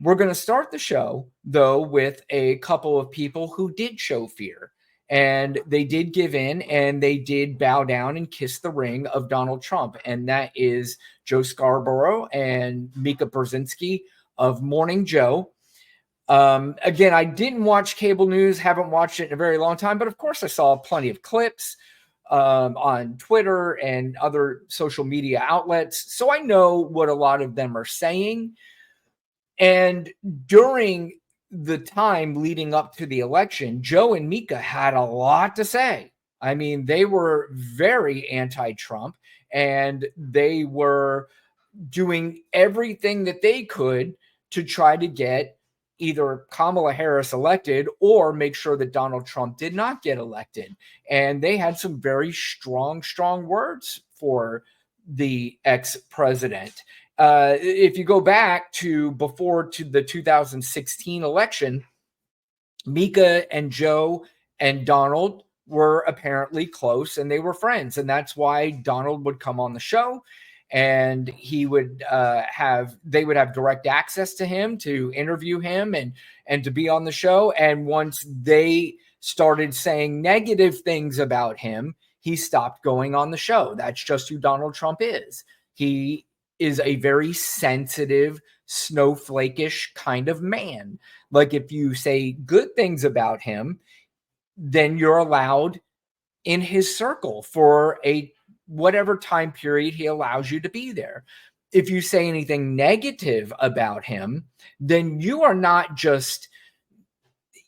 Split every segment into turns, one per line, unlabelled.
We're going to start the show, though, with a couple of people who did show fear. And they did give in, and they did bow down and kiss the ring of Donald Trump. And that is Joe Scarborough and Mika Brzezinski of Mourning Joe. Again, I didn't watch cable news, haven't watched it in a very long time, but of course I saw plenty of clips on Twitter and other social media outlets. So I know what a lot of them are saying. And during the time leading up to the election, Joe and Mika had a lot to say. I mean, they were very anti-Trump, and they were doing everything that they could to try to get either Kamala Harris elected or make sure that Donald Trump did not get elected. And they had some very strong words for the ex-president. If you go back to the 2016 election, Mika and Joe and Donald were apparently close, and they were friends. And that's why Donald would come on the show, and he would they would have direct access to him to interview him and to be on the show. And once they started saying negative things about him, he stopped going on the show. That's just who Donald Trump is. He is a very sensitive, snowflake-ish kind of man. Like, if you say good things about him, then you're allowed in his circle for a whatever time period he allows you to be there. If you say anything negative about him, then you are not just,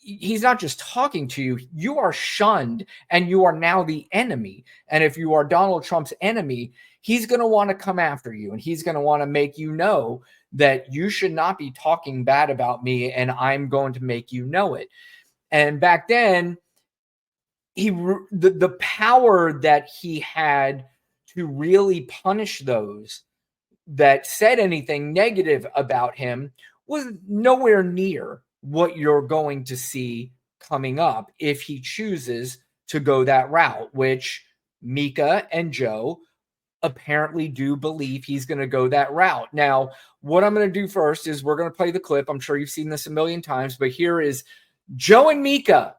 he's not just talking to you, you are shunned, and you are now the enemy. And if you are Donald Trump's enemy, he's going to want to come after you, and he's going to want to make you know that you should not be talking bad about me, and I'm going to make you know it. And back then, the power that he had to really punish those that said anything negative about him was nowhere near what you're going to see coming up if he chooses to go that route, which Mika and Joe apparently do believe he's going to go that route. Now, what I'm going to do first is we're going to play the clip. I'm sure you've seen this a million times, but here is Joe and Mika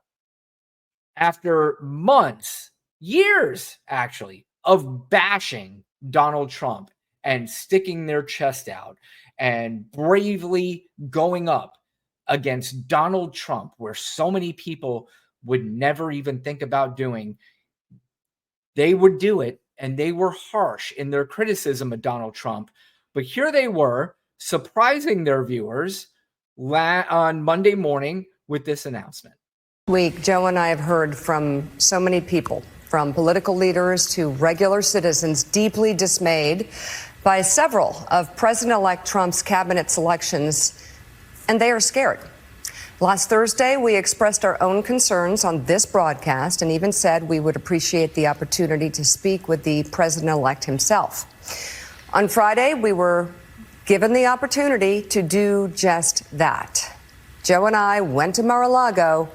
after months, years actually, of bashing Donald Trump and sticking their chest out and bravely going up against Donald Trump, where so many people would never even think about doing. They would do it, and they were harsh in their criticism of Donald Trump. But here they were, surprising their viewers on Monday morning with this announcement.
Week, Joe and I have heard from so many people, from political leaders to regular citizens, deeply dismayed by several of President-elect Trump's cabinet selections, and they are scared. Last Thursday, we expressed our own concerns on this broadcast and even said we would appreciate the opportunity to speak with the president-elect himself. On Friday, we were given the opportunity to do just that. Joe and I went to Mar-A-Lago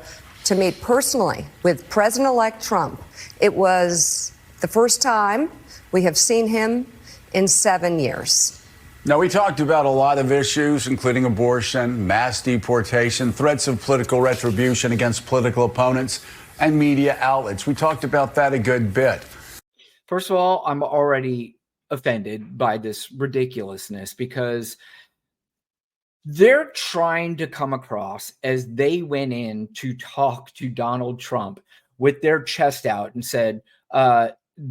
to meet personally with President-elect Trump. It was the first time we have seen him in 7 years.
Now, we talked about a lot of issues, including abortion, mass deportation, threats of political retribution against political opponents, and media outlets. We talked about that a good bit.
First of all, I'm already offended by this ridiculousness because they're trying to come across as they went in to talk to Donald Trump with their chest out and said,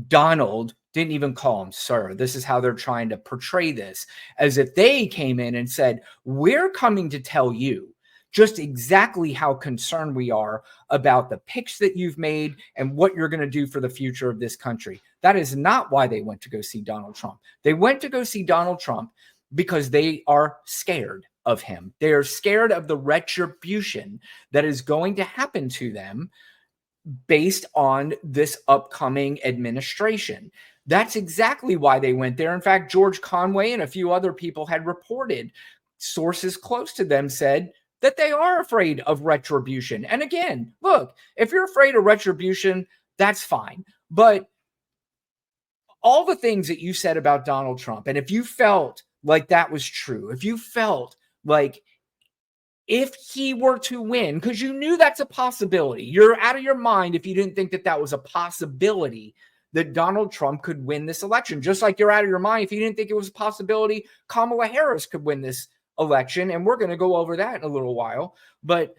Donald, didn't even call him sir. This is how they're trying to portray this, as if they came in and said, we're coming to tell you just exactly how concerned we are about the picks that you've made and what you're going to do for the future of this country. That is not why they went to go see Donald Trump. They went to go see Donald Trump because they are scared of him. They are scared of the retribution that is going to happen to them based on this upcoming administration. That's exactly why they went there. In fact, George Conway and a few other people had reported, sources close to them said that they are afraid of retribution. And again, look, if you're afraid of retribution, that's fine. But all the things that you said about Donald Trump, and if you felt like that was true, if you felt like if he were to win, because you knew that's a possibility, you're out of your mind if you didn't think that that was a possibility that Donald Trump could win this election, just like you're out of your mind if you didn't think it was a possibility Kamala Harris could win this election. And we're going to go over that in a little while. But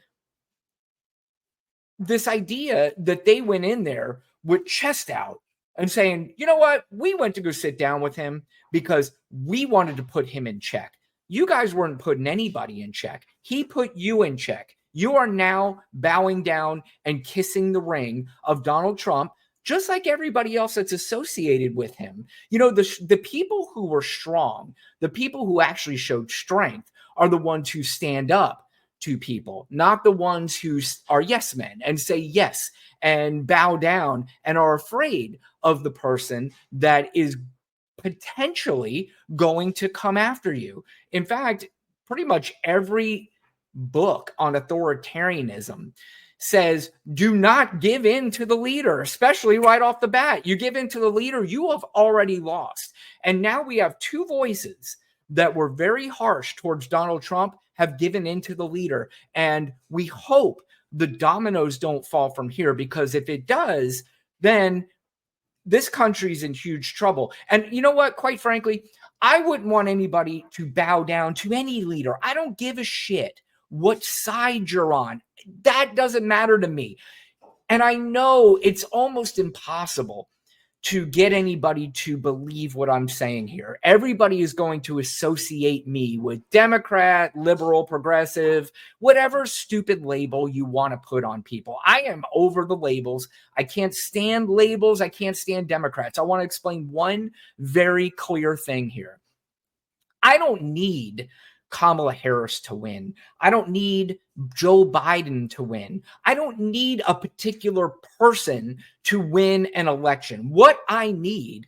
this idea that they went in there with chest out and saying, you know what, we went to go sit down with him because we wanted to put him in check. You guys weren't putting anybody in check. He put you in check. You are now bowing down and kissing the ring of Donald Trump, just like everybody else that's associated with him. You know, the people who were strong, the people who actually showed strength are the ones who stand up to people, not the ones who are yes men and say yes and bow down and are afraid of the person that is potentially going to come after you. In fact, pretty much every book on authoritarianism says do not give in to the leader, especially right off the bat. You give in to the leader, you have already lost. And now we have two voices that were very harsh towards Donald Trump have given in to the leader. And we hope the dominoes don't fall from here, because if it does, then this country's in huge trouble. And you know what? Quite frankly, I wouldn't want anybody to bow down to any leader. I don't give a shit what side you're on. That doesn't matter to me. And I know it's almost impossible to get anybody to believe what I'm saying here. Everybody is going to associate me with Democrat, liberal, progressive, whatever stupid label you want to put on people. I am over the labels. I can't stand labels. I can't stand Democrats. I want to explain one very clear thing here. I don't need Kamala Harris to win. I don't need Joe Biden to win. I don't need a particular person to win an election. What I need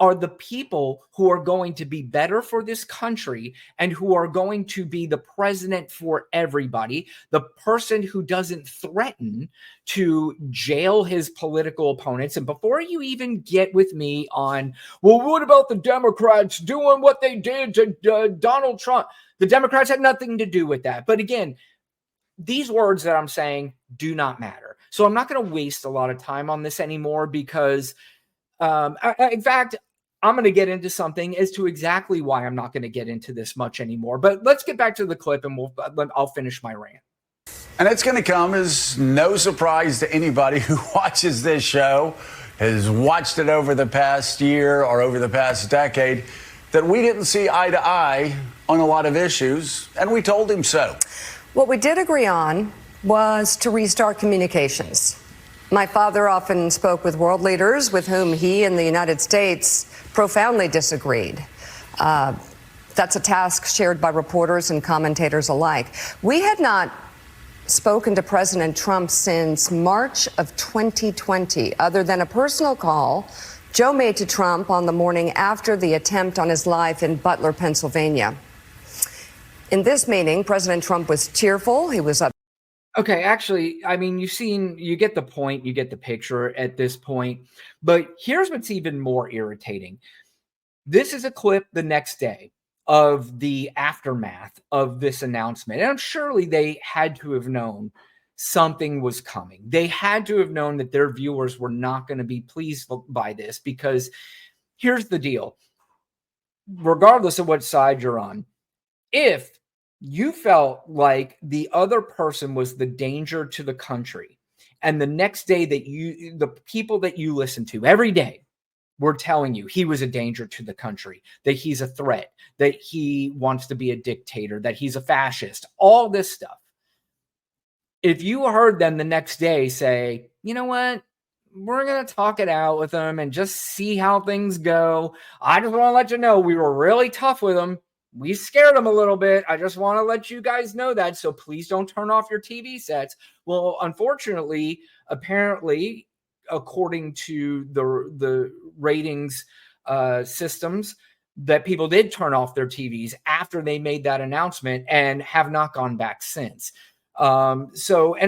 are the people who are going to be better for this country and who are going to be the president for everybody, the person who doesn't threaten to jail his political opponents. And before you even get with me on, well, what about the Democrats doing what they did to Donald Trump? The Democrats had nothing to do with that. But again, these words that I'm saying do not matter. So I'm not going to waste a lot of time on this anymore, because in fact, I'm going to get into something as to exactly why I'm not going to get into this much anymore. But let's get back to the clip and I'll finish my rant.
And it's going to come as no surprise to anybody who watches this show, has watched it over the past year or over the past decade, that we didn't see eye to eye on a lot of issues, and we told him so.
What we did agree on was to restart communications. My father often spoke with world leaders with whom he and the United States profoundly disagreed. That's a task shared by reporters and commentators alike. We had not spoken to President Trump since March of 2020, other than a personal call Joe made to Trump on the morning after the attempt on his life in Butler, Pennsylvania. In this meeting, President Trump was tearful. He was up.
Okay, actually, I mean, you get the point, you get the picture at this point. But here's what's even more irritating. This is a clip the next day of the aftermath of this announcement. And surely they had to have known something was coming. They had to have known that their viewers were not going to be pleased by this, because here's the deal. Regardless of what side you're on, if you felt like the other person was the danger to the country, and the next day that the people that you listen to every day were telling you he was a danger to the country, that he's a threat, that he wants to be a dictator, that he's a fascist, all this stuff. If you heard them the next day say, you know what, we're going to talk it out with them and just see how things go. I just want to let you know we were really tough with them. We scared them a little bit. I just want to let you guys know that. So please don't turn off your TV sets. Well, unfortunately, apparently, according to the ratings systems, that people did turn off their TVs after they made that announcement and have not gone back since. And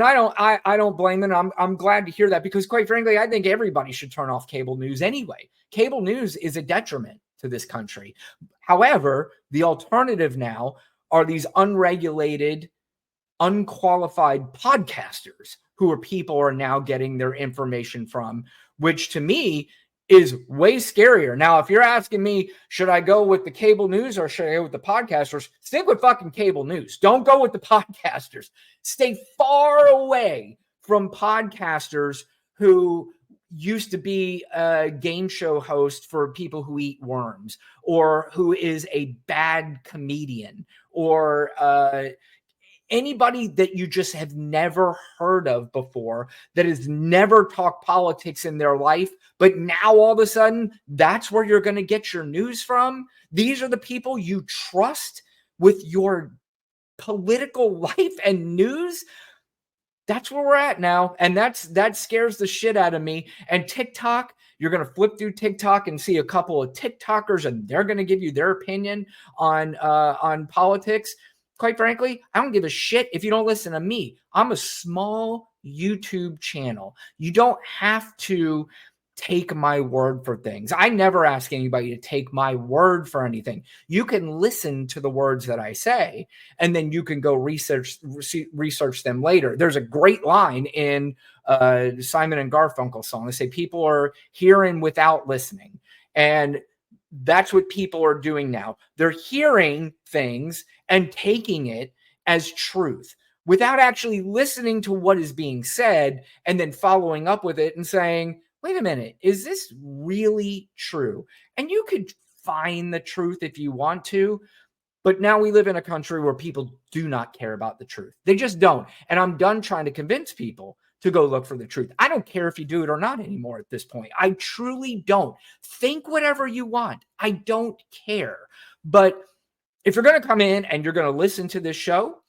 I don't blame them. I'm glad to hear that, because quite frankly, I think everybody should turn off cable news anyway. Cable news is a detriment to this country. However, the alternative now are these unregulated unqualified podcasters who people are now getting their information from, which to me is way scarier. Now, if you're asking me, should I go with the cable news or should I go with the podcasters? Stick with fucking cable news. Don't go with the podcasters. Stay far away from podcasters who used to be a game show host for people who eat worms, or who is a bad comedian, or anybody that you just have never heard of before, that has never talked politics in their life, but now all of a sudden, that's where you're going to get your news from. These are the people you trust with your political life and news. That's where we're at now. And that scares the shit out of me. And TikTok, you're going to flip through TikTok and see a couple of TikTokers, and they're going to give you their opinion on politics. Quite frankly, I don't give a shit if you don't listen to me. I'm a small YouTube channel. You don't have to take my word for things. I never ask anybody to take my word for anything. You can listen to the words that I say, and then you can go research them later. There's a great line in Simon and Garfunkel song. They say people are hearing without listening. And that's what people are doing now. They're hearing things and taking it as truth without actually listening to what is being said and then following up with it and saying, wait a minute, is this really true? And you could find the truth if you want to, but now we live in a country where people do not care about the truth. They just don't. And I'm done trying to convince people to go look for the truth. I don't care if you do it or not anymore at this point. I truly don't. Think whatever you want. I don't care. But if you're going to come in and you're going to listen to this show,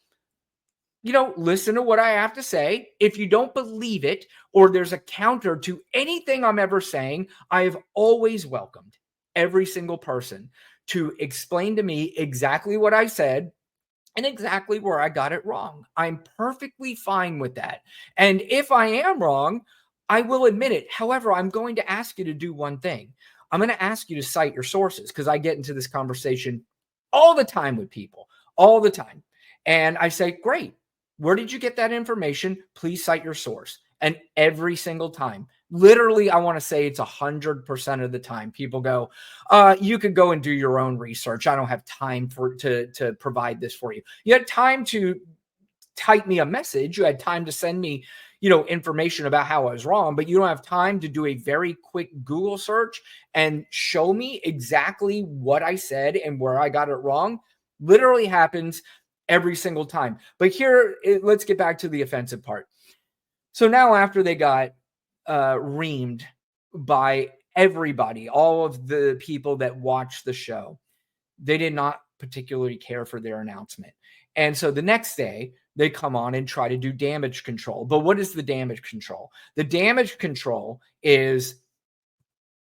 listen to what I have to say. If you don't believe it, or there's a counter to anything I'm ever saying, I have always welcomed every single person to explain to me exactly what I said and exactly where I got it wrong. I'm perfectly fine with that. And if I am wrong, I will admit it. However, I'm going to ask you to do one thing. I'm going to ask you to cite your sources, because I get into this conversation all the time with people, all the time. And I say, great. Where did you get that information? Please cite your source. And every single time, literally, I want to say it's 100% of the time, people go, you could go and do your own research. I don't have time to provide this for you. You had time to type me a message. You had time to send me, information about how I was wrong, but you don't have time to do a very quick Google search and show me exactly what I said and where I got it wrong. Literally happens every single time. But here, let's get back to the offensive part. So now, after they got reamed by everybody, all of the people that watched the show, they did not particularly care for their announcement. And so the next day, they come on and try to do damage control. But what is the damage control? The damage control is,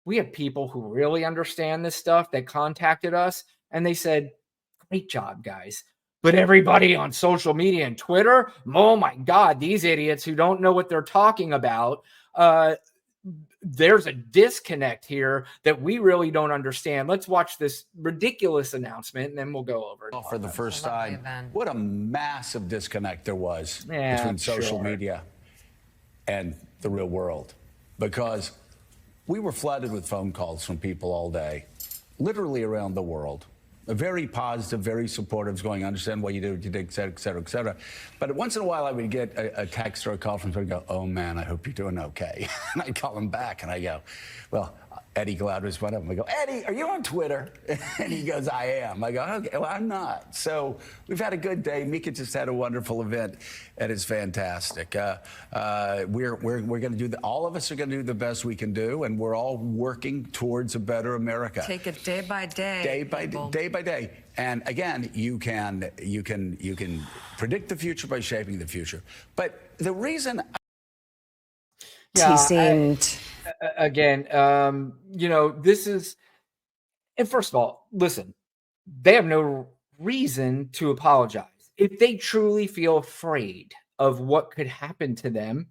we have people who really understand this stuff that contacted us, and they said, great job, guys. But everybody on social media and Twitter, oh my God, these idiots who don't know what they're talking about, there's a disconnect here that we really don't understand. Let's watch this ridiculous announcement, and then we'll go over it.
For the first time, what a massive disconnect there was between social media and the real world. Because we were flooded with phone calls from people all day, literally around the world. Very positive, very supportive, going, understand what you do, et cetera, et cetera, et cetera. But once in a while, I would get a text or a call from someone and go, oh, man, I hope you're doing okay. And I'd call him back, and I go, well, Eddie Glaude was one of them. I go, Eddie, are you on Twitter? And he goes, I am. I go, okay, well, I'm not. So we've had a good day. Mika just had a wonderful event, and it's fantastic. We're going to do all of us are going to do the best we can do, and we're all working towards a better America.
Take it day by day.
Day by day. And again, you can predict the future by shaping the future. But the reason
he seemed
this is, and first of all, listen, they have no reason to apologize. If they truly feel afraid of what could happen to them,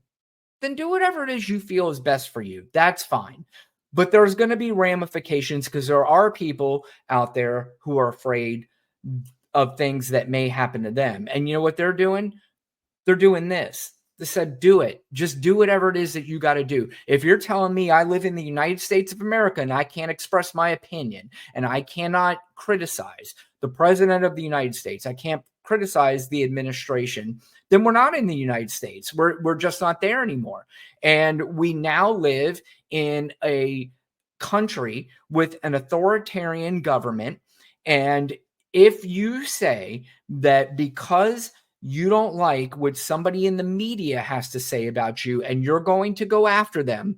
then do whatever it is you feel is best for you. That's fine. But there's going to be ramifications, because there are people out there who are afraid of things that may happen to them. And you know what they're doing? they're doing this. They said, do it. Just do whatever it is that you got to do. If you're telling me I live in the United States of America and I can't express my opinion and I cannot criticize the president of the United States, I can't criticize the administration, then we're not in the United States. We're just not there anymore. And we now live in a country with an authoritarian government. And if you say that because you don't like what somebody in the media has to say about you and you're going to go after them,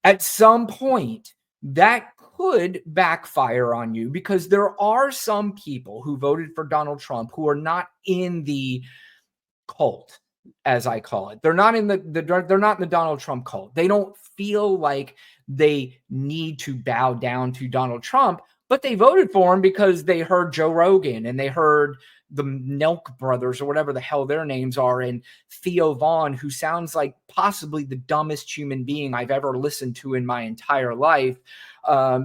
at some point that could backfire on you, because there are some people who voted for Donald Trump who are not in the cult, as I call it. They're not in they're not in the Donald Trump cult. They don't feel like they need to bow down to Donald Trump, but they voted for him because they heard Joe Rogan and they heard the Nelk brothers or whatever the hell their names are, and Theo Vaughn, who sounds like possibly the dumbest human being I've ever listened to in my entire life.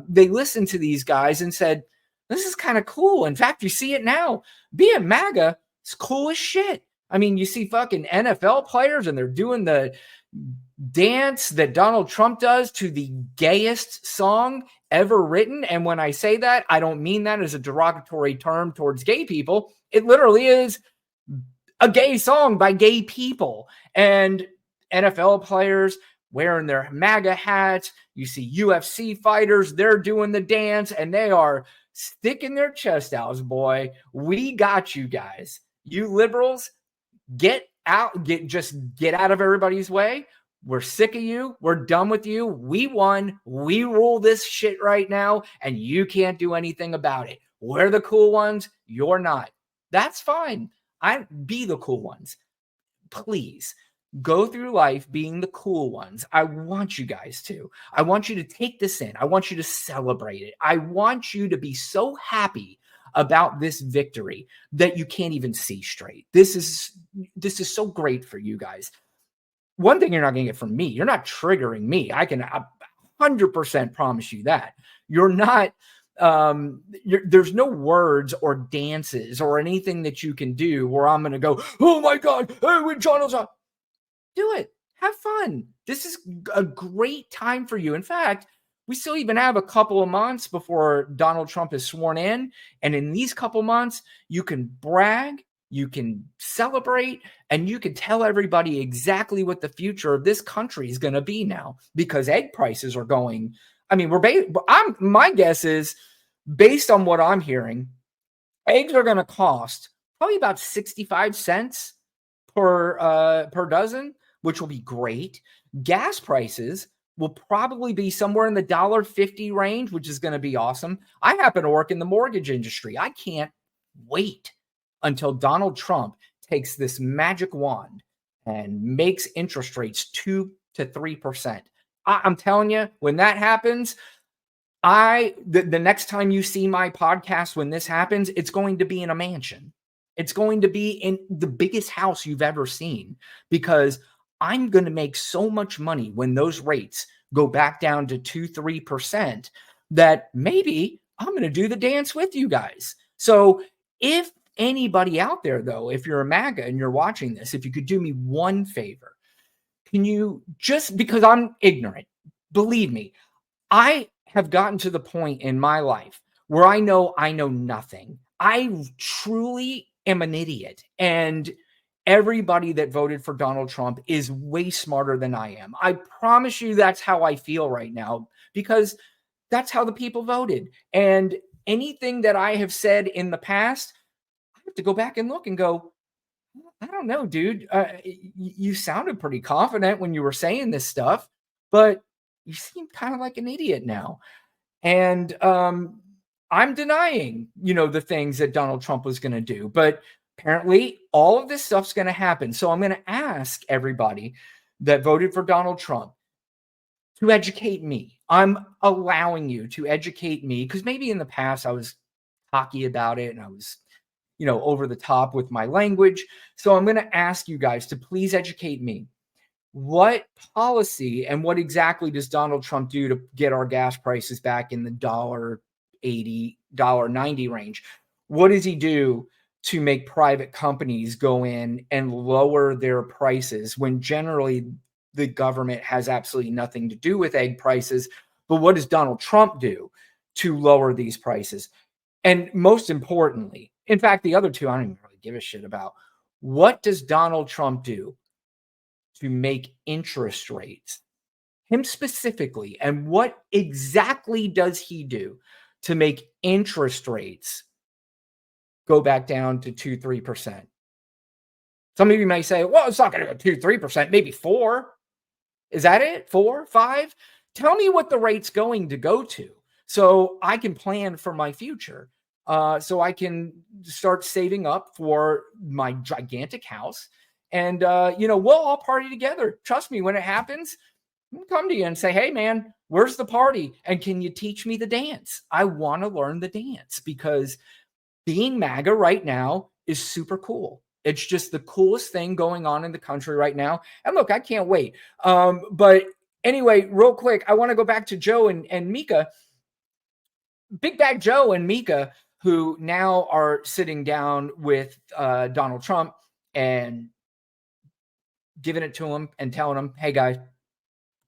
They listened to these guys and said, this is kind of cool. In fact, you see it now. Being MAGA is cool as shit. I mean, you see fucking NFL players and they're doing the dance that Donald Trump does to the gayest song ever written. And when I say that, I don't mean that as a derogatory term towards gay people. It literally is a gay song by gay people. And NFL players wearing their MAGA hats. You see UFC fighters, they're doing the dance and they are sticking their chest out, boy. We got you guys. You liberals, get out, get out of everybody's way. We're sick of you. We're done with you. We won. We rule this shit right now, and you can't do anything about it. We're the cool ones. You're not. That's fine. Be the cool ones. Please go through life being the cool ones. I want you guys to. I want you to take this in. I want you to celebrate it. I want you to be so happy about this victory that you can't even see straight. This is so great for you guys. One thing you're not going to get from me, you're not triggering me. I can 100% promise you that. You're not, there's no words or dances or anything that you can do where I'm going to go, oh my God, hey, when Donald's on. Do it. Have fun. This is a great time for you. In fact, we still even have a couple of months before Donald Trump is sworn in. And in these couple months, you can brag, you can celebrate, and you can tell everybody exactly what the future of this country is going to be now, because egg prices are going. I mean, my guess is, based on what I'm hearing, eggs are going to cost probably about 65 cents per dozen, which will be great. Gas prices will probably be somewhere in the $1.50 range, which is going to be awesome. I happen to work in the mortgage industry. I can't wait until Donald Trump takes this magic wand and makes interest rates 2 to 3%. I'm telling you, when that happens, the next time you see my podcast, when this happens, it's going to be in a mansion. It's going to be in the biggest house you've ever seen, because I'm going to make so much money when those rates go back down to 2-3% that maybe I'm going to do the dance with you guys. So if anybody out there, though, if you're a MAGA and you're watching this, if you could do me one favor, can you, just because I'm ignorant, believe me, I have gotten to the point in my life where I know nothing. I truly am an idiot. And everybody that voted for Donald Trump is way smarter than I am. I promise you that's how I feel right now, because that's how the people voted. And anything that I have said in the past, I have to go back and look and go, I don't know, dude. You sounded pretty confident when you were saying this stuff, but you seem kind of like an idiot now. And I'm denying, the things that Donald Trump was going to do. But apparently, all of this stuff's going to happen. So I'm going to ask everybody that voted for Donald Trump to educate me. I'm allowing you to educate me, because maybe in the past I was cocky about it and I was, over the top with my language. So I'm going to ask you guys to please educate me. What policy and what exactly does Donald Trump do to get our gas prices back in the $1.80, $1.90 range? What does he do to make private companies go in and lower their prices when generally the government has absolutely nothing to do with egg prices. But what does Donald Trump do to lower these prices? And most importantly, in fact, the other two, I don't even really give a shit about. What does Donald Trump do to make interest rates, him specifically, and what exactly does he do to make interest rates go back down to 2-3%? Some of you may say, well, it's not going to go 2-3%, maybe 4%. Is that it? 4, 5? Tell me what the rate's going to go to so I can plan for my future. So I can start saving up for my gigantic house. And, we'll all party together. Trust me, when it happens, I'll come to you and say, hey, man, where's the party? And can you teach me the dance? I want to learn the dance because being MAGA right now is super cool. It's just the coolest thing going on in the country right now. And look, I can't wait. But anyway, real quick, I want to go back to Joe and Mika. Big Bag Joe and Mika, who now are sitting down with Donald Trump and giving it to him and telling him, hey, guys,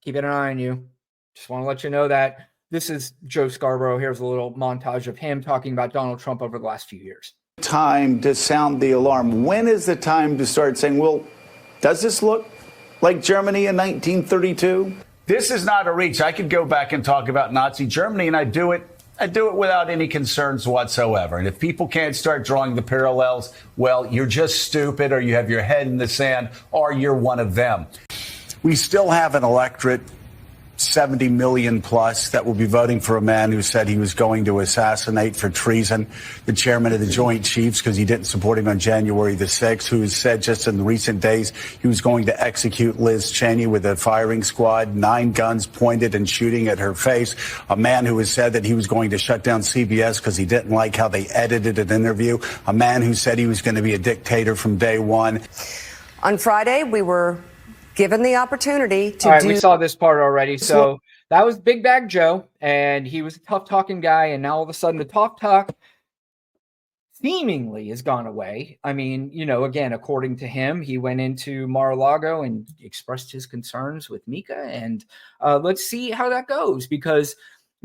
keeping an eye on you. Just want to let you know that this is Joe Scarborough. Here's a little montage of him talking about Donald Trump over the last few years.
Time to sound the alarm. When is the time to start saying, well, does this look like Germany in 1932? This is not a reach. I could go back and talk about Nazi Germany, and I do it without any concerns whatsoever. And if people can't start drawing the parallels, well, you're just stupid, or you have your head in the sand, or you're one of them. We still have an electorate, 70 million plus, that will be voting for a man who said he was going to assassinate for treason the chairman of the Joint Chiefs because he didn't support him on January the 6th, who has said just in recent days he was going to execute Liz Cheney with a firing squad, 9 guns pointed and shooting at her face. A man who has said that he was going to shut down CBS because he didn't like how they edited an interview. A man who said he was going to be a dictator from day one.
On Friday, we were given the opportunity to
we saw this part already. So that was Big Bag Joe, and he was a tough talking guy. And now all of a sudden the talk seemingly has gone away. I mean, again, according to him, he went into Mar-A-Lago and expressed his concerns with Mika. And let's see how that goes, because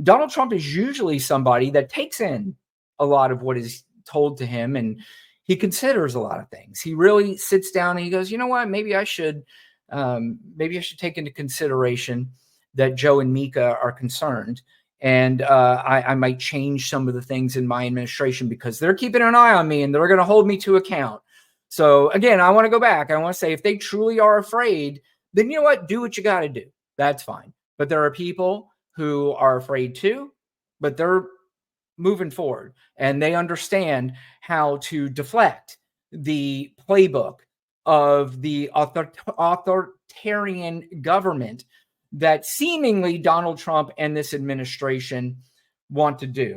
Donald Trump is usually somebody that takes in a lot of what is told to him, and he considers a lot of things. He really sits down and he goes, you know what, maybe I should take into consideration that Joe and Mika are concerned. And I might change some of the things in my administration because they're keeping an eye on me and they're going to hold me to account. So again, I want to go back. I want to say, if they truly are afraid, then you know what? Do what you got to do. That's fine. But there are people who are afraid too, but they're moving forward and they understand how to deflect the playbook of the authoritarian government that seemingly Donald Trump and this administration want to do.